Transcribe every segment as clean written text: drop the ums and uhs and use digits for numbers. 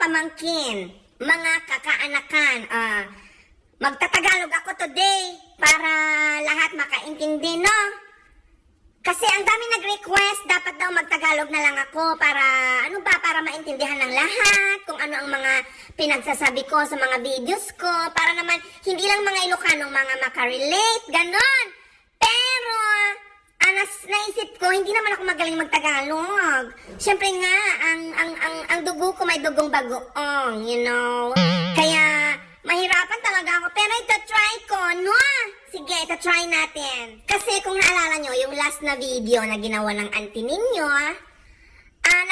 pamangkin, mga kakaanakan, magtatagalog ako today para lahat makaintindi, no? Kasi ang dami nag-request, dapat daw magtagalog na lang ako para, para maintindihan ng lahat, kung ano ang mga pinagsasabi ko sa mga videos ko, para naman hindi lang mga Ilocanong mga makarelate, ganon. Pero, naisip ko, hindi naman ako magaling magtagalog. Siyempre nga, ang dugo ko may dugong bagoong, you know? Kaya, mahirapan talaga ako. Pero ito-try ko, no? Sige, ito-try natin. Kasi kung naalala nyo, yung last na video na ginawa ng auntie ninyo,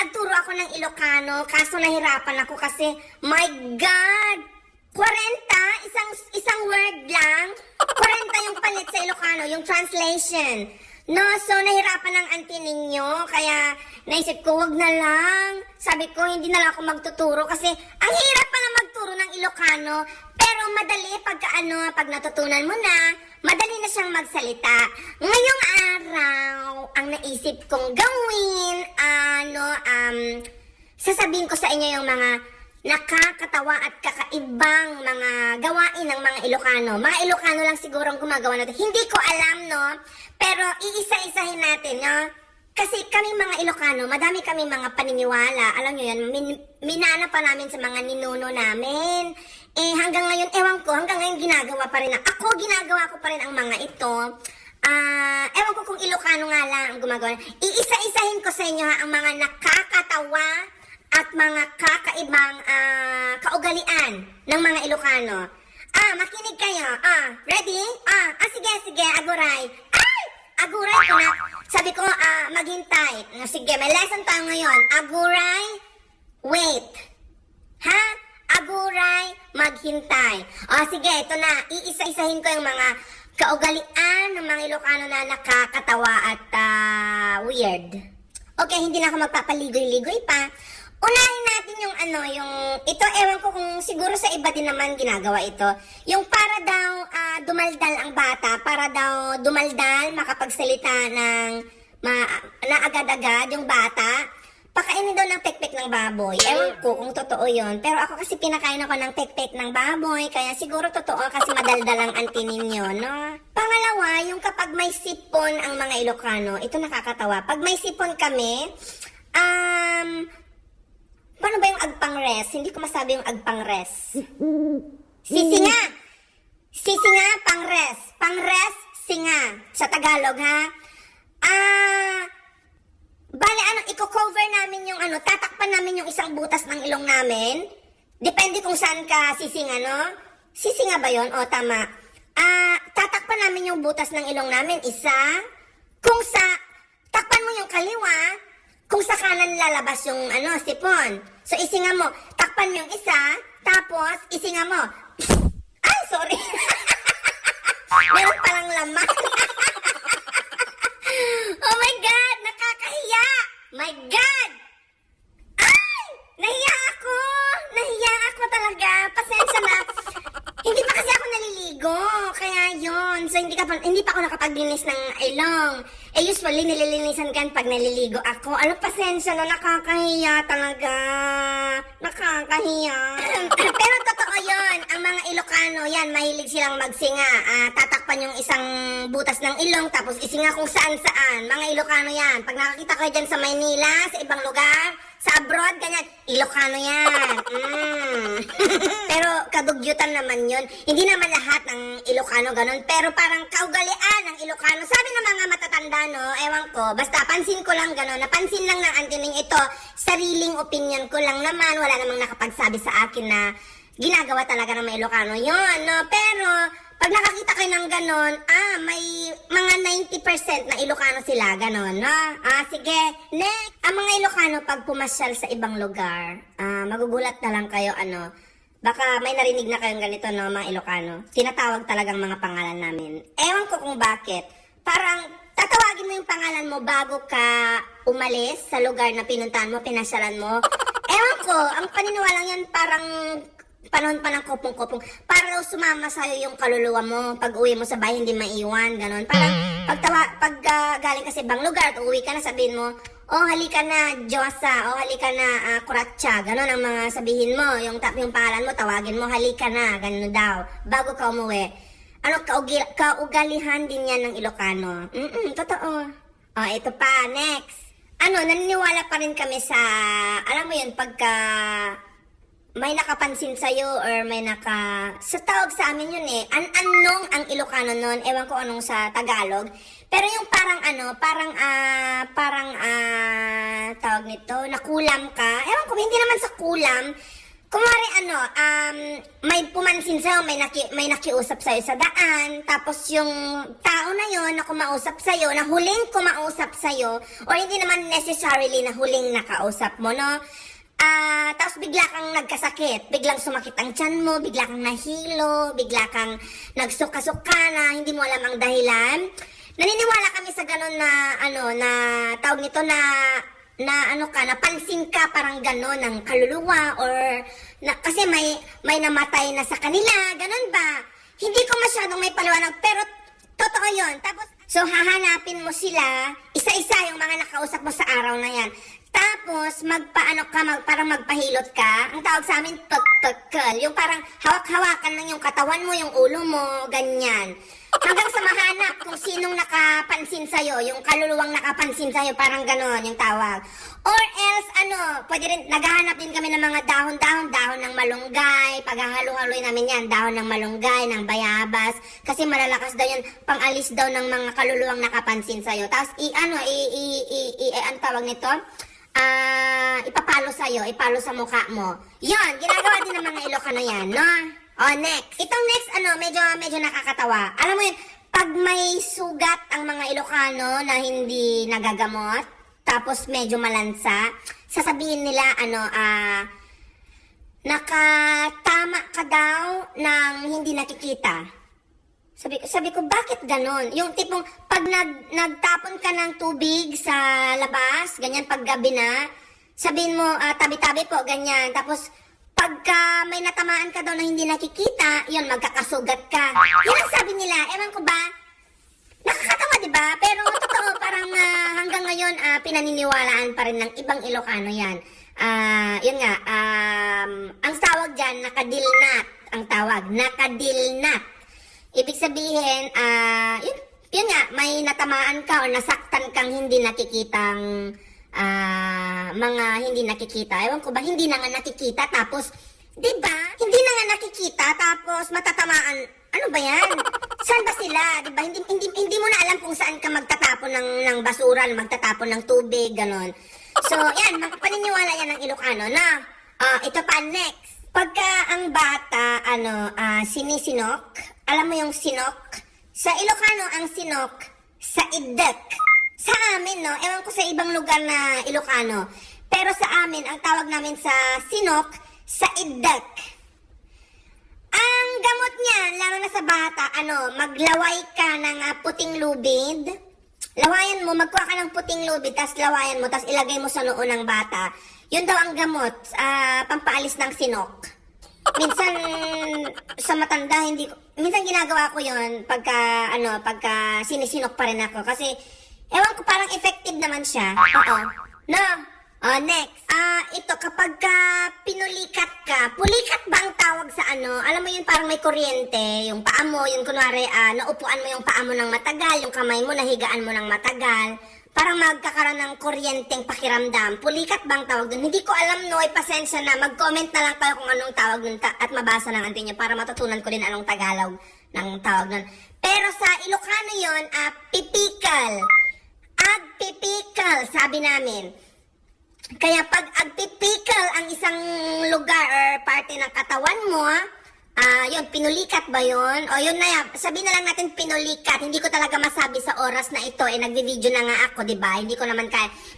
nagturo ako ng Ilocano, kaso nahirapan ako kasi, my God! 40, isang word lang. 40 yung palit sa Ilocano, yung translation. No, so nahirapan ng auntie ninyo, kaya naisip ko, wag na lang. Sabi ko, hindi na lang ako magtuturo kasi ang hirap pala magturo ng Ilocano. Pero madali pag natutunan mo na, madali na siyang magsalita. Ngayong araw, ang naisip kong gawin, sasabihin ko sa inyo yung mga nakakatawa at kakaibang mga gawain ng mga Ilocano. Mga Ilocano lang siguro ang gumagawa natin. Hindi ko alam, no? Pero iisa-isahin natin, no? Kasi kami mga Ilocano, madami kami mga paniniwala. Alam nyo yan, minana pa namin sa mga ninuno namin. Hanggang ngayon, ewan ko, hanggang ngayon ginagawa pa rin. Ginagawa ko pa rin ang mga ito. Ewan ko kung Ilocano nga lang ang gumagawa. Iisa-isahin ko sa inyo ang mga nakakatawa at mga kakaibang kaugalian ng mga Ilocano. Makinig kayo. Ready? Sige, aguray. Ay! Aguray ko na. Sabi ko, maghintay. Sige, may lesson tayo ngayon. Aguray, wait. Ha? Aguray, maghintay. Sige, ito na. Iisa-isahin ko yung mga kaugalian ng mga Ilocano na nakakatawa at weird. Okay, hindi na ako magpapaligoy-ligoy pa. Unahin natin yung ito, ewan ko kung siguro sa iba din naman ginagawa ito. Yung para daw dumaldal ang bata, para daw dumaldal, makapagsalita na agad-agad yung bata. Pakainin daw ng pekpek ng baboy. Ewan ko kung totoo yun. Pero ako kasi pinakain ako ng pekpek ng baboy, kaya siguro totoo kasi madaldal ang auntie ninyo, no? Pangalawa, yung kapag may sipon ang mga Ilocano, ito nakakatawa. Pag may sipon kami, paano ba yung agpangres? Hindi ko masabi yung agpangres. Sisinga! Sisinga, pangres. Pangres, singa. Sa Tagalog, ha? Bale, i-cover namin yung tatakpan namin yung isang butas ng ilong namin. Depende kung saan ka sisinga, no? Sisinga ba yon? O, tama. Tatakpan namin yung butas ng ilong namin. Isa. Takpan mo yung kaliwa, kung sa kanan lalabas yung sipon. So isinga mo, takpan mo yung isa, tapos isinga mo. Ay, sorry. Meron palang laman. Oh my God, nakakahiya. My God. Ay, nahiya ako talaga. Pasensya na. Hindi pa kasi ako naliligo, kaya yon. So hindi pa ako nakapaglinis ng ilong. Usually nililinisan kan pag naliligo ako. Pasensya na, nakakahiya talaga. Nakakahiya. Pero totoo yon, ang mga Ilocano, yan, mahilig silang magsinga. Tatakpan yung isang butas ng ilong, tapos isinga kung saan-saan. Mga Ilocano yan. Pag nakakita kayo dyan sa Maynila, sa ibang lugar, sa abroad, ganyan, Ilocano yan. Pero kadugyutan naman yun. Hindi naman lahat ng Ilocano ganun. Pero parang kaugalian ng Ilocano. Sabi ng mga matatanda, no, ewan ko, basta pansin ko lang ganun. Napansin lang ng auntie ning ito. Sariling opinion ko lang naman. Wala namang nakapagsabi sa akin na ginagawa talaga ng mga Ilocano yun, no. Pero pag nakakita kayo ng ganon, may mga 90% na Ilocano sila, ganon, no? Sige, next. Ang mga Ilocano, pag pumasyal sa ibang lugar, magugulat na lang kayo, baka may narinig na kayong ganito, no, mga Ilocano. Tinatawag talagang mga pangalan namin. Ewan ko kung bakit. Parang, tatawagin mo yung pangalan mo bago ka umalis sa lugar na pinuntahan mo, pinasyalan mo. Ewan ko, ang paniniwalang yan parang panahon pa ng kopong-kopong, para daw sumama sa'yo yung kaluluwa mo, pag uwi mo sa bahay, hindi maiwan, ganon. Parang, pag galing ka sa ibang lugar at uwi ka na, sabihin mo, oh halika na, Diyosa, oh halika na, Kuratsa, gano'n ang mga sabihin mo, yung pangalan mo, tawagin mo, halika na, gano'n daw, bago ka umuwi. Ano, kaugalihan din yan ng Ilocano. Totoo. Oh, ito pa, next. Ano, naniniwala pa rin kami sa, alam mo yun, pagka may nakapansin sa'yo or may sa tawag sa amin yun eh, anong ang Ilocano nun, ewan ko anong sa Tagalog, pero yung tawag nito, nakulam ka, ewan ko, hindi naman sa kulam, kumari may pumansin sa'yo, may nakiusap sa'yo sa daan, tapos yung tao na yon na kumausap sa'yo, na huling kumausap sa'yo, or hindi naman necessarily na huling nakausap mo, no? Tapos bigla kang nagkasakit, biglang sumakit ang tiyan mo, bigla kang nahilo, bigla kang nagsuka-suka na hindi mo alam ang dahilan. Naniniwala kami sa ganun na, na tawag nito napansin ka parang gano'n ng kaluluwa or kasi may namatay na sa kanila, ganun ba? Hindi ko masyadong may paliwanag, pero totoo yun. Tapos, so hahanapin mo sila, isa-isa yung mga nakausap mo sa araw na yan. Tapos, parang magpahilot ka. Ang tawag sa amin, tuktukal. Yung parang hawak-hawakan ng yung katawan mo, yung ulo mo, ganyan. Hanggang sa mahanap kung sinong nakapansin sa'yo, yung kaluluwang nakapansin sa'yo, parang ganon yung tawag. Or else, pwede rin, naghahanap din kami ng mga dahon ng malunggay, paghahalo-haloy namin yan, dahon ng malunggay, ng bayabas, kasi malalakas daw yan, pangalis daw ng mga kaluluwang nakapansin sa'yo. Tapos, ang tawag nito? Ipapalo sa'yo, ipalo sa mukha mo. Yan, ginagawa din ng mga Ilocano yan, no? Oh, next. Itong next, medyo nakakatawa. Alam mo yun, pag may sugat ang mga Ilocano na hindi nagagamot, tapos medyo malansa, sasabihin nila, nakatama ka daw ng hindi nakikita. Sabi ko, bakit ganon? Yung tipong, pag nagtapon ka ng tubig sa labas, ganyan, pag gabi na, sabihin mo, tabi-tabi po, ganyan. Tapos, pagka may natamaan ka daw na hindi nakikita, yun, magkakasugat ka. Yan ang sabi nila, ewan ko ba, nakakatawa, di ba? Pero totoo, parang hanggang ngayon, pinaniniwalaan pa rin ng ibang Ilocano yan. Yun nga, ang tawag dyan, nakadilnat, ang tawag, nakadilnat. Ibig sabihin, yun nga, may natamaan ka o nasaktan kang hindi nakikitang mga hindi nakikita. Ewan ko ba, hindi na nga nakikita tapos, di ba? Hindi na nga nakikita tapos matatamaan. Ano ba yan? Saan ba sila? Di ba? Hindi mo na alam kung saan ka magtatapon ng basura, magtatapon ng tubig, ganon. So, yan, paniniwala yan ng Ilocano na. Ito pa, next. Pagka ang bata, sinisinok, alam mo yung sinok? Sa Ilocano, ang sinok, sa idek. Sa amin, no? Ewan ko sa ibang lugar na Ilocano. Pero sa amin, ang tawag namin sa sinok, sa idek. Ang gamot niyan, lalo na sa bata, maglaway ka ng puting lubid. Lawayan mo, magkuha ka ng puting lubid, tas lawayan mo, tas ilagay mo sa noo ng bata. Yun daw ang gamot, pampaalis ng sinok. Minsan, sa matanda, minsan ginagawa ko yun pagka sinisinok pa rin ako. Kasi, ewan ko, parang effective naman siya. Oo. No? Next. Ito, kapag pinulikat ka, pulikat ba ang tawag sa alam mo yun, parang may kuryente, yung paa mo, yung kunwari, naupuan mo yung paa mo ng matagal, yung kamay mo, nahigaan mo ng matagal, parang magkakaroon ng kuryenteng pakiramdam. Pulikat ba ang tawag dun? Hindi ko alam, no, pasensya na, mag-comment na lang tayo kung anong tawag dun at mabasa ng auntie nyo para matutunan ko din anong Tagalog ng tawag dun. Pero sa Ilocano yun, pipikal. Agpipikal, sabi namin. Kaya pag agpipikal ang isang lugar or parte ng katawan mo, yun, pinulikat ba yun? O yun na yan, sabihin na lang natin pinulikat. Hindi ko talaga masabi sa oras na ito, nagvi-video na nga ako, diba? Hindi ko naman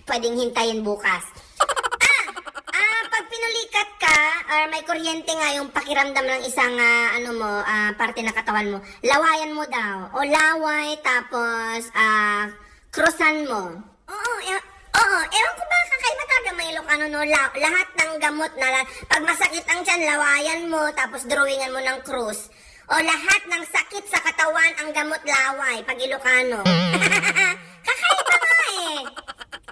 pwedeng hintayin bukas. Pag pinulikat ka, or may kuryente nga yung pakiramdam ng isang, parte ng katawan mo, lawayan mo daw. O laway, tapos, krusan mo. Oo, ewan ko ba, kakaiba talaga may Ilocano, no? Lahat ng gamot na, pag masakit ang tiyan, lawayan mo, tapos drawingan mo ng krus. O lahat ng sakit sa katawan, ang gamot laway, pag Ilocano. Kakaiba nga eh.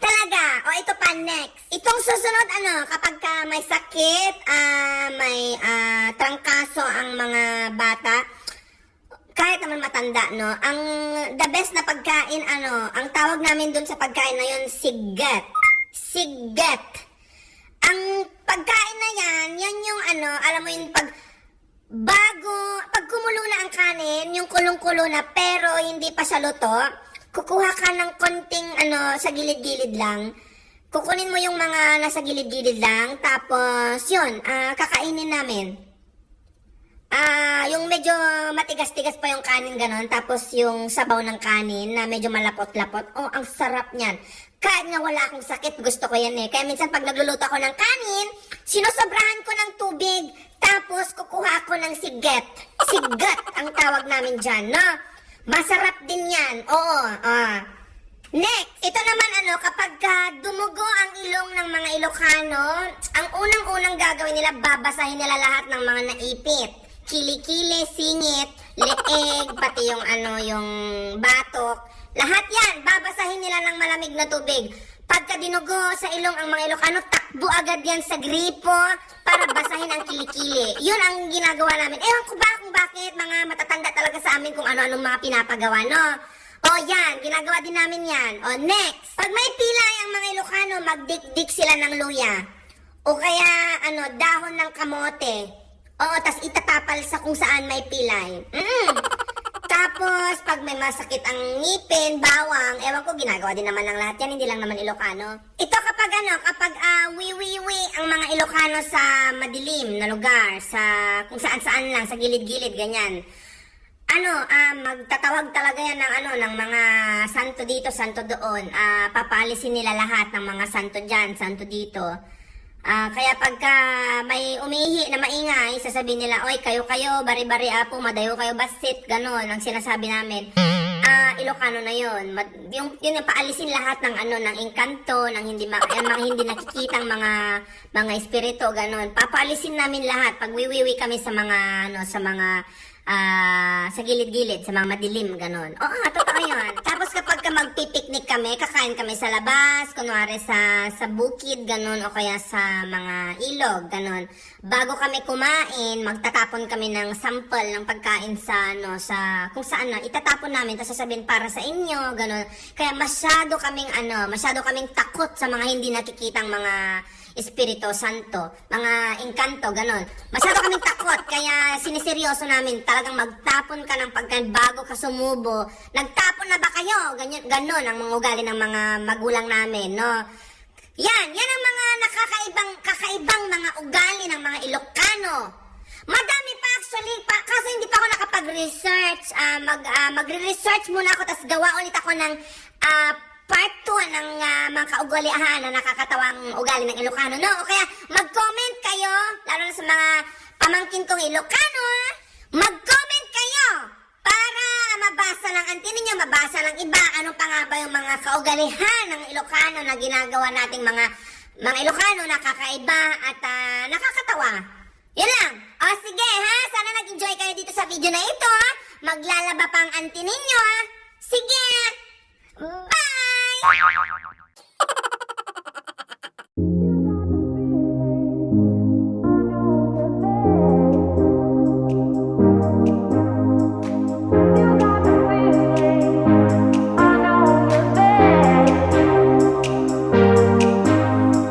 Talaga. O O ito pa, next. Itong susunod, kapag ka may sakit, may trangkaso ang mga bata, kahit naman matanda, no? Ang the best na pagkain, ang tawag namin dun sa pagkain na yun, sigat. Sigat. Ang pagkain na yan yung alam mo yung pag kumulo na ang kanin, yung kulong-kulo na pero hindi pa siya luto, kukuha ka ng konting sa gilid-gilid lang. Kukunin mo yung mga nasa gilid-gilid lang, tapos yun, kakainin namin. Yung medyo matigas-tigas pa yung kanin ganon, tapos yung sabaw ng kanin na medyo malapot-lapot. Oh, ang sarap niyan. Kahit nga wala akong sakit, gusto ko yan eh. Kaya minsan pag nagluluto ako ng kanin, sinusobrahan ko ng tubig, tapos kukuha ako ng sigat. Sigat ang tawag namin dyan, no? Masarap din yan. Oo, Next, ito naman kapag dumugo ang ilong ng mga Ilocano, ang unang-unang gagawin nila, babasahin nila lahat ng mga naipit. Kili-kili, singit, leeg, pati yung yung batok. Lahat yan, babasahin nila ng malamig na tubig. Pagka dinugo sa ilong ang mga Ilocano, takbo agad yan sa gripo para basahin ang kilikili. Yun ang ginagawa namin. Ewan ko ba kung bakit mga matatanda talaga sa amin kung ano-anong mga pinapagawa, no? O yan, ginagawa din namin yan. O next, pag may pilay ang mga Ilocano, magdikdik sila ng luya. O kaya, dahon ng kamote. Oo, tas itatapal sa kung saan may pilay. Tapos, pag may masakit ang ngipin, bawang, ewan ko, ginagawa din naman ng lahat yan, hindi lang naman Ilocano. Ito kapag kapag wiwiwi ang mga Ilocano sa madilim na lugar, sa kung saan-saan lang, sa gilid-gilid, ganyan. Magtatawag talaga yan ng mga santo dito, santo doon. Papalisin nila lahat ng mga santo dyan, santo dito. Kaya pagka may umihi na maingay, sasabihin nila, oy, kayo, bari-bari apo, madayo kayo basit, ganon, ang sinasabi namin. Ilocano na yun. Yung paalisin lahat ng ng engkanto, ng mga hindi nakikitang mga espiritu, ganon. Papaalisin namin lahat pag wiwiwi kami sa mga sa gilid-gilid, sa mga madilim, ganon. Oo nga, totoo yun. Tapos kapag magpipiknik kami, kakain kami sa labas, kunwari sa bukid, ganon, o kaya sa mga ilog, ganon. Bago kami kumain, magtatapon kami ng sample ng pagkain sa kung saan itatapon namin, tapos sasabihin para sa inyo, ganon. Kaya masyado kaming takot sa mga hindi nakikitang mga Espiritu Santo, mga engkanto, ganon. Masyado kaming takot, kaya siniseryoso namin talagang magtapon ka ng pagkain bago ka sumubo. Nagtapon na ba kayo? Ganyan, ganon ang mga ugali ng mga magulang namin, no? Yan ang mga kakaibang mga ugali ng mga Ilocano. Madami pa actually, kaso hindi pa ako nakapag-research. Magre-research muna ako, tapos gawa ulit ako ng part 2 ng mga kaugalian na nakakatawang ugali ng Ilocano, no? O kaya mag-comment kayo, lalo na sa mga pamangkin kong Ilocano, mag-comment kayo para mabasa ng auntie ninyo, mabasa ng iba, ano pa nga ba yung mga kaugalihan ng Ilocano na ginagawa nating mga Ilocano na kakaiba at nakakatawa. Yun lang. O sige ha, sana nag-enjoy kayo dito sa video na ito ha. Maglalaba pa ang auntie ninyo ha. Sige! Bye!